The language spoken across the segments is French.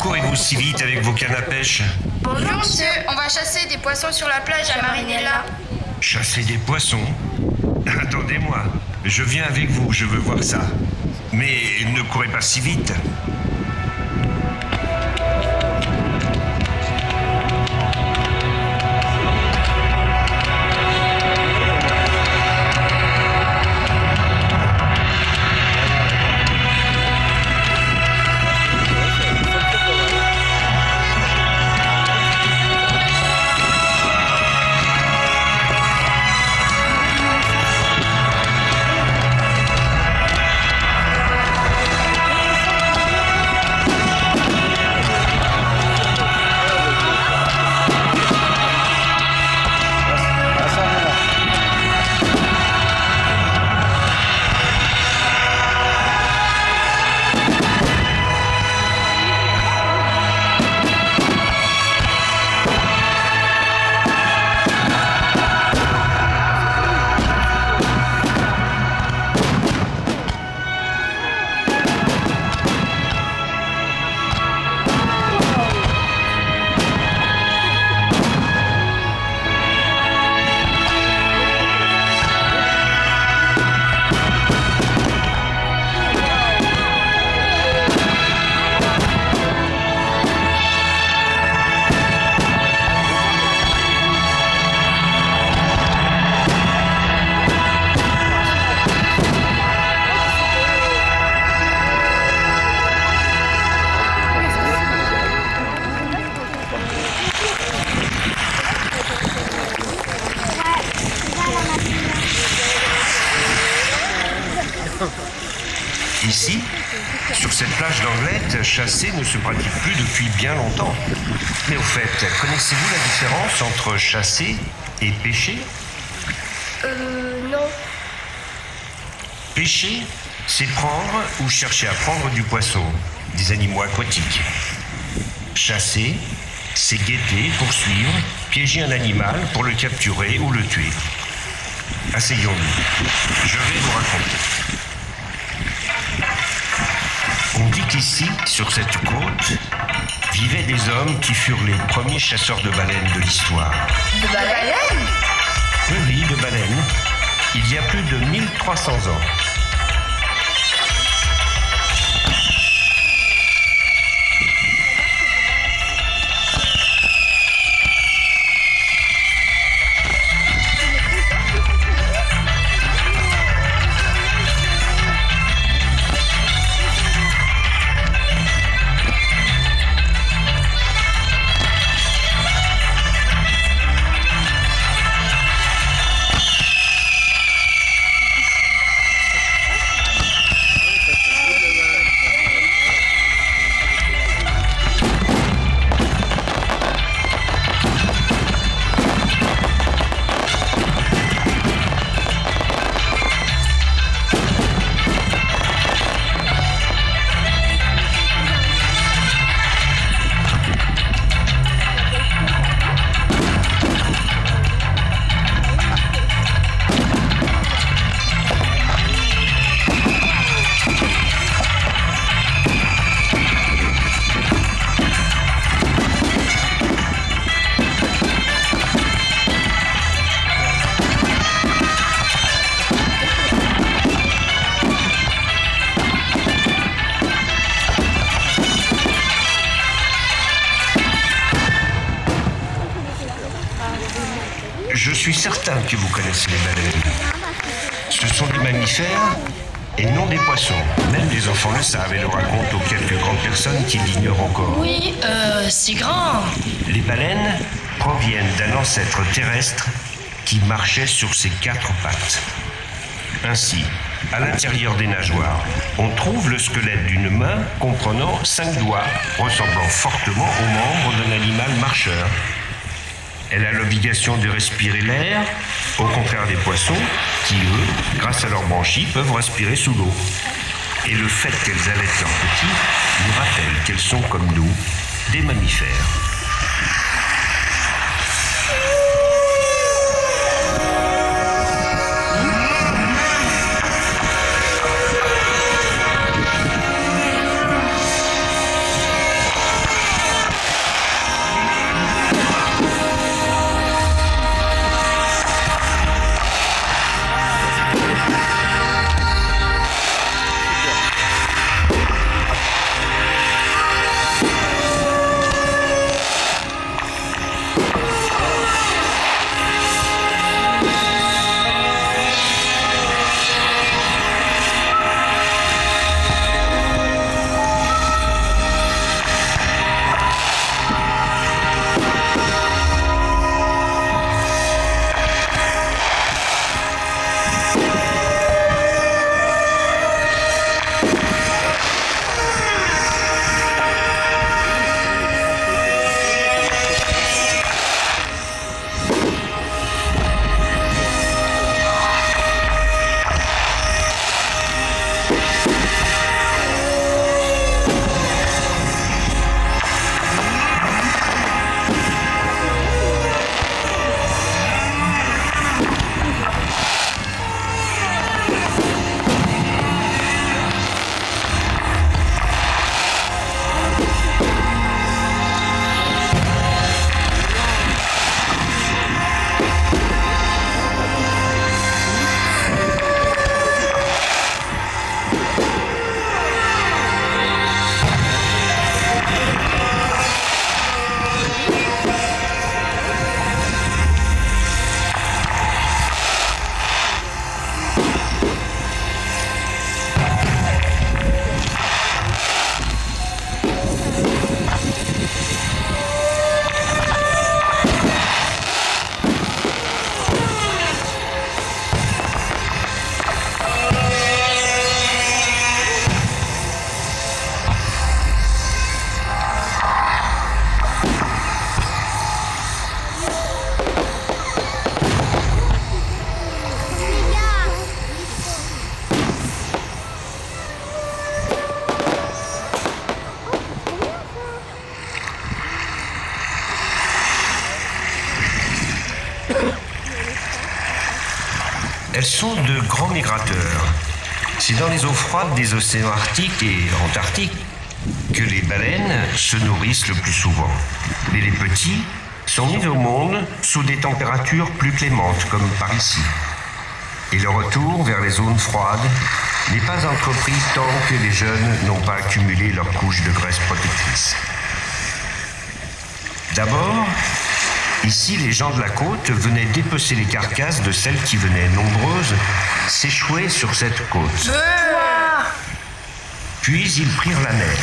courez-vous si vite avec vos cannes à pêche? Bonjour monsieur, on va chasser des poissons sur la plage à Marinella. Chasser des poissons? Attendez-moi, je viens avec vous, je veux voir ça. Mais ne courez pas si vite. Ici, sur cette plage d'Anglette, chasser ne se pratique plus depuis bien longtemps. Mais au fait, connaissez-vous la différence entre chasser et pêcher? Non. Pêcher, c'est prendre ou chercher à prendre du poisson, des animaux aquatiques. Chasser, c'est guetter, poursuivre, piéger un animal pour le capturer ou le tuer. Asseyons-nous. Je vais vous raconter. On dit qu'ici, sur cette côte, vivaient des hommes qui furent les premiers chasseurs de baleines de l'histoire. De baleines? Oui, de baleines. Il y a plus de 1300 ans. Je suis certain que vous connaissez les baleines. Ce sont des mammifères et non des poissons. Même les enfants le savent et le racontent aux quelques grandes personnes qui l'ignorent encore. Oui, c'est grand. Les baleines proviennent d'un ancêtre terrestre qui marchait sur ses 4 pattes. Ainsi, à l'intérieur des nageoires, on trouve le squelette d'une main comprenant 5 doigts, ressemblant fortement aux membres d'un animal marcheur. Elle a l'obligation de respirer l'air, au contraire des poissons, qui, eux, grâce à leurs branchies, peuvent respirer sous l'eau. Et le fait qu'elles allaitent leurs petits nous rappelle qu'elles sont, comme nous, des mammifères. Elles sont de grands migrateurs. C'est dans les eaux froides des océans Arctiques et Antarctiques que les baleines se nourrissent le plus souvent. Mais les petits sont mis au monde sous des températures plus clémentes, comme par ici. Et le retour vers les zones froides n'est pas entrepris tant que les jeunes n'ont pas accumulé leur couche de graisse protectrice. D'abord, ici, les gens de la côte venaient dépecer les carcasses de celles qui venaient nombreuses s'échouer sur cette côte. Puis ils prirent la mer.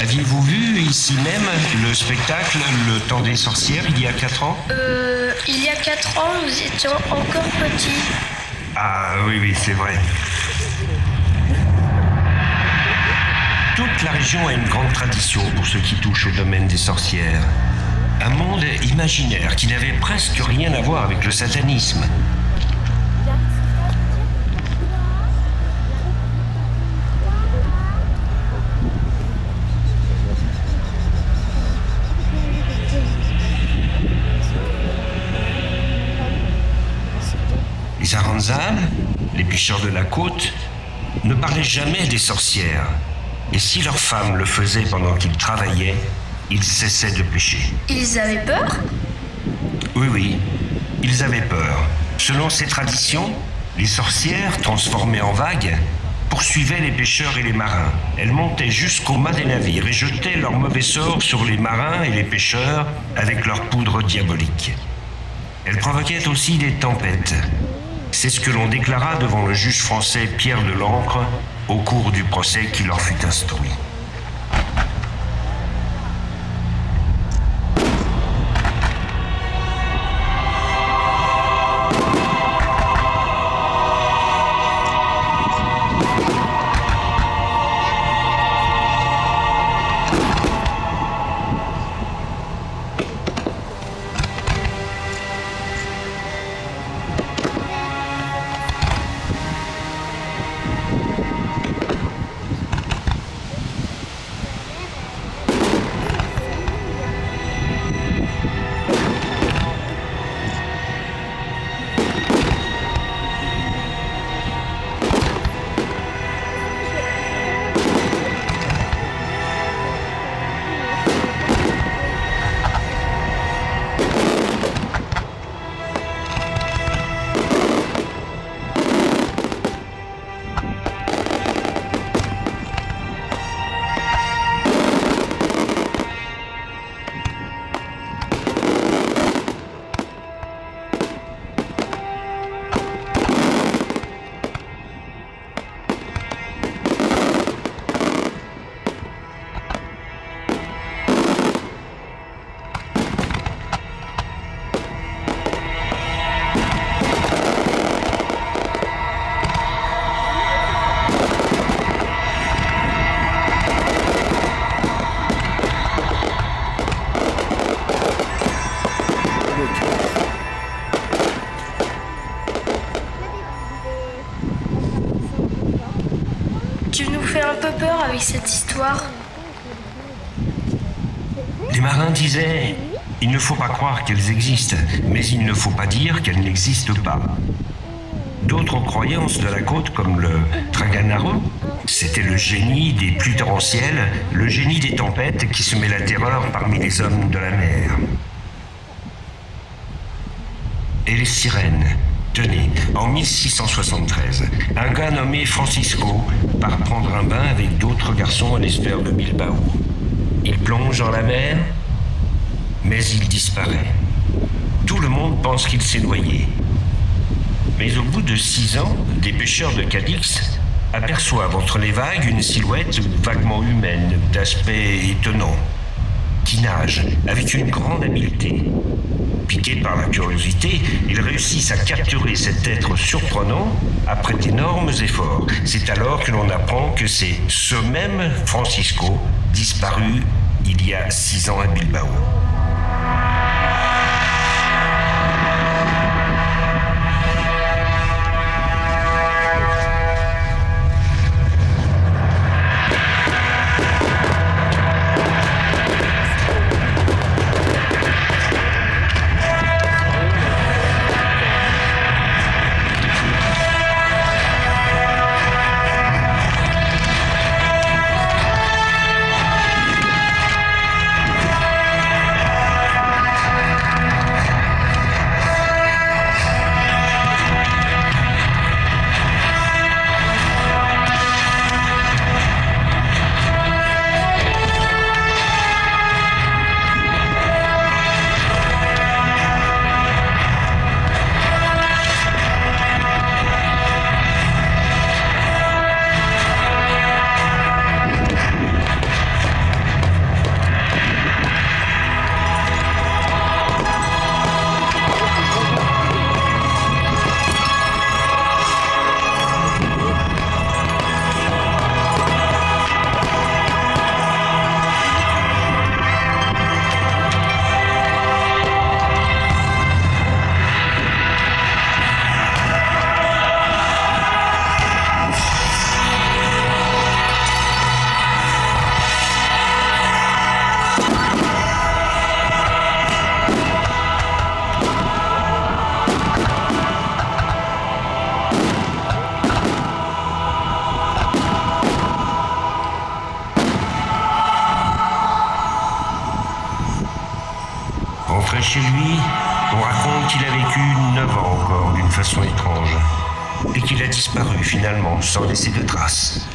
Aviez-vous vu ici même le spectacle Le Temps des sorcières il y a 4 ans? Il y a 4 ans, nous étions encore petits. Ah oui, c'est vrai. Toute la région a une grande tradition pour ce qui touche au domaine des sorcières. Un monde imaginaire qui n'avait presque rien à voir avec le satanisme. Les Aranzan, les pêcheurs de la côte, ne parlaient jamais des sorcières. Et si leurs femmes le faisaient pendant qu'ils travaillaient, ils cessaient de pêcher. Ils avaient peur? Oui, ils avaient peur. Selon ces traditions, les sorcières, transformées en vagues, poursuivaient les pêcheurs et les marins. Elles montaient jusqu'au mât des navires et jetaient leur mauvais sort sur les marins et les pêcheurs avec leur poudre diabolique. Elles provoquaient aussi des tempêtes. C'est ce que l'on déclara devant le juge français Pierre de l'Ancre au cours du procès qui leur fut instruit. peu peur avec cette histoire. Les marins disaient, il ne faut pas croire qu'elles existent, mais il ne faut pas dire qu'elles n'existent pas. D'autres croyances de la côte, comme le Traganaro, c'était le génie des pluies torrentielles, le génie des tempêtes qui semait la terreur parmi les hommes de la mer. Et les sirènes. Tenez, en 1673, un gars nommé Francisco part prendre un bain avec d'autres garçons à l'estuaire de Bilbao. Il plonge dans la mer, mais il disparaît. Tout le monde pense qu'il s'est noyé. Mais au bout de 6 ans, des pêcheurs de Cadix aperçoivent entre les vagues une silhouette vaguement humaine, d'aspect étonnant, qui nage avec une grande habileté. Piqués par la curiosité, ils réussissent à capturer cet être surprenant après d'énormes efforts. C'est alors que l'on apprend que c'est ce même Francisco, disparu il y a 6 ans à Bilbao. Rentré chez lui, on raconte qu'il a vécu 9 ans encore d'une façon étrange et qu'il a disparu finalement sans laisser de traces.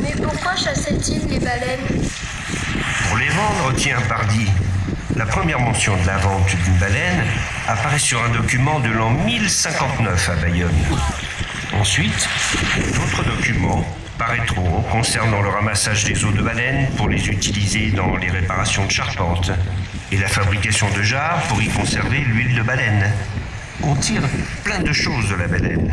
Mais pourquoi chassait-il les baleines? Pour les vendre, tiens, pardi. La première mention de la vente d'une baleine apparaît sur un document de l'an 1059 à Bayonne. Ensuite, d'autres documents paraîtront concernant le ramassage des os de baleine pour les utiliser dans les réparations de charpente et la fabrication de jarres pour y conserver l'huile de baleine. On tire plein de choses de la baleine.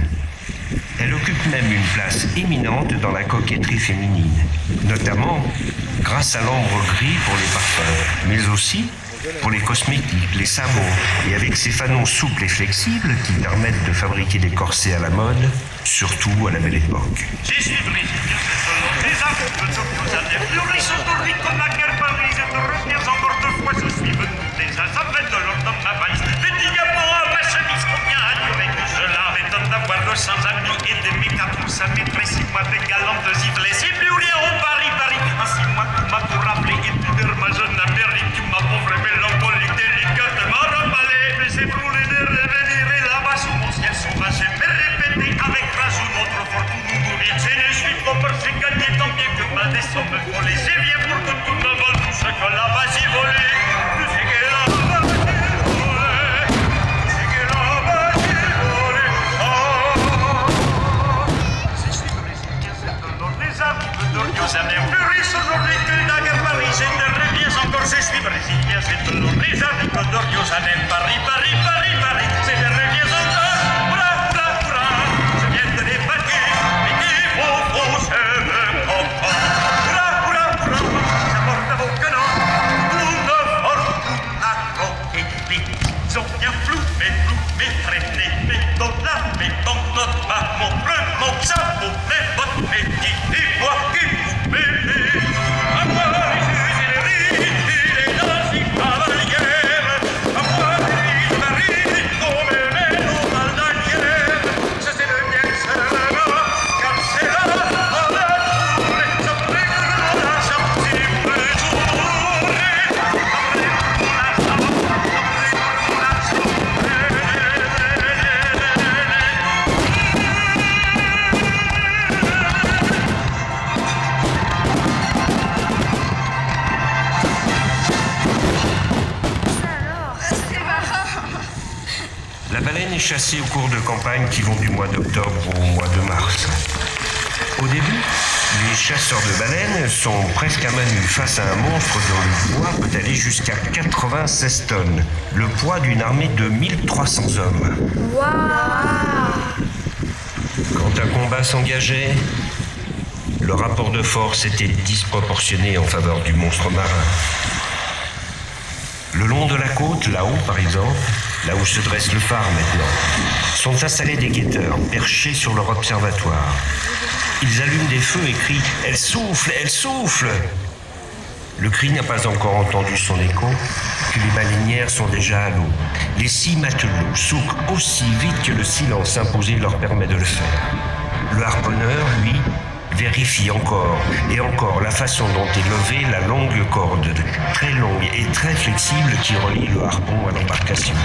Elle occupe même une place éminente dans la coquetterie féminine, notamment grâce à l'ambre gris pour les parfums, mais aussi pour les cosmétiques, les savons, et avec ces fanons souples et flexibles qui permettent de fabriquer des corsets à la mode, surtout à la belle époque. Sans amis et de mes 4 après 6 mois de galantes giflées, c'est plus rien au Paris. En 6 mois, tu m'as tout rappelé et tu de ma jeune Amérique, tu m'as pauvre mélancolique délicate, m'a remballé, mais c'est brûlé de revenir et là-bas sous mon ciel sauvage, me répéter avec rage notre fortune mourir. Je ne suis pas parce que gagné tant bien que mal des sommes volées, je viens pour que tout me vole tout ce que là-bas j'ai volé. Jamais plus riche aujourd'hui que la guerre Paris, je ne reviens encore. chasser au cours de campagne qui vont du mois d'octobre au mois de mars. Au début, les chasseurs de baleines sont presque à main nue face à un monstre dont le poids peut aller jusqu'à 96 tonnes, le poids d'une armée de 1300 hommes. Waouh! Quand un combat s'engageait, le rapport de force était disproportionné en faveur du monstre marin. Le long de la côte, là-haut par exemple, là où se dresse le phare maintenant, sont installés des guetteurs perchés sur leur observatoire. Ils allument des feux et crient « Elle souffle, elle souffle !» Le cri n'a pas encore entendu son écho, que les baleinières sont déjà à l'eau. Les 6 matelots souquent aussi vite que le silence imposé leur permet de le faire. Le harponneur, lui, vérifie encore et encore la façon dont est levée la longue corde, très longue et très flexible qui relie le harpon à l'embarcation.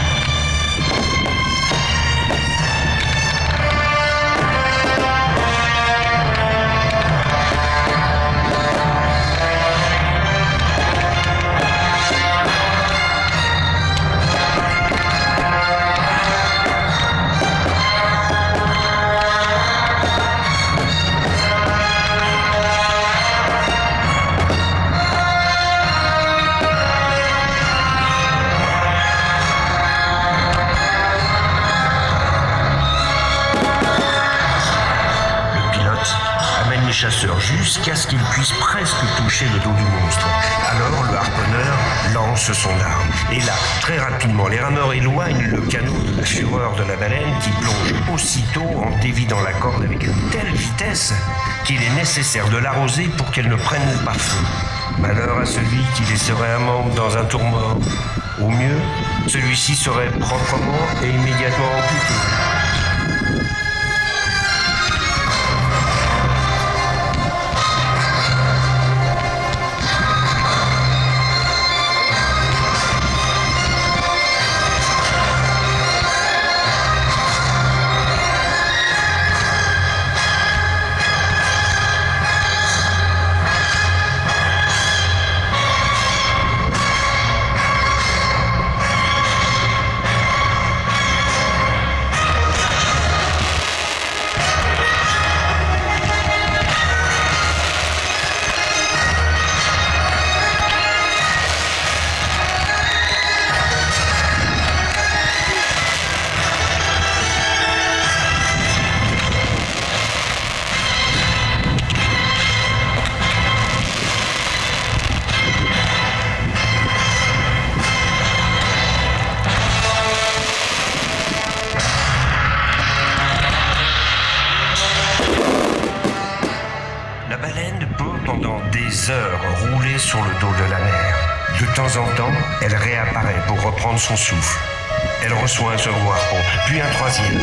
Chasseurs jusqu'à ce qu'il puisse presque toucher le dos du monstre. Alors le harponneur lance son arme. Et là, très rapidement, les rameurs éloignent le canot de la fureur de la baleine qui plonge aussitôt en dévidant la corde avec une telle vitesse qu'il est nécessaire de l'arroser pour qu'elle ne prenne pas feu. Malheur à celui qui laisserait un membre dans un tourment. Au mieux, celui-ci serait proprement et immédiatement amputé. Heures roulées sur le dos de la mer. De temps en temps, elle réapparaît pour reprendre son souffle. Elle reçoit un second harpon, puis un troisième.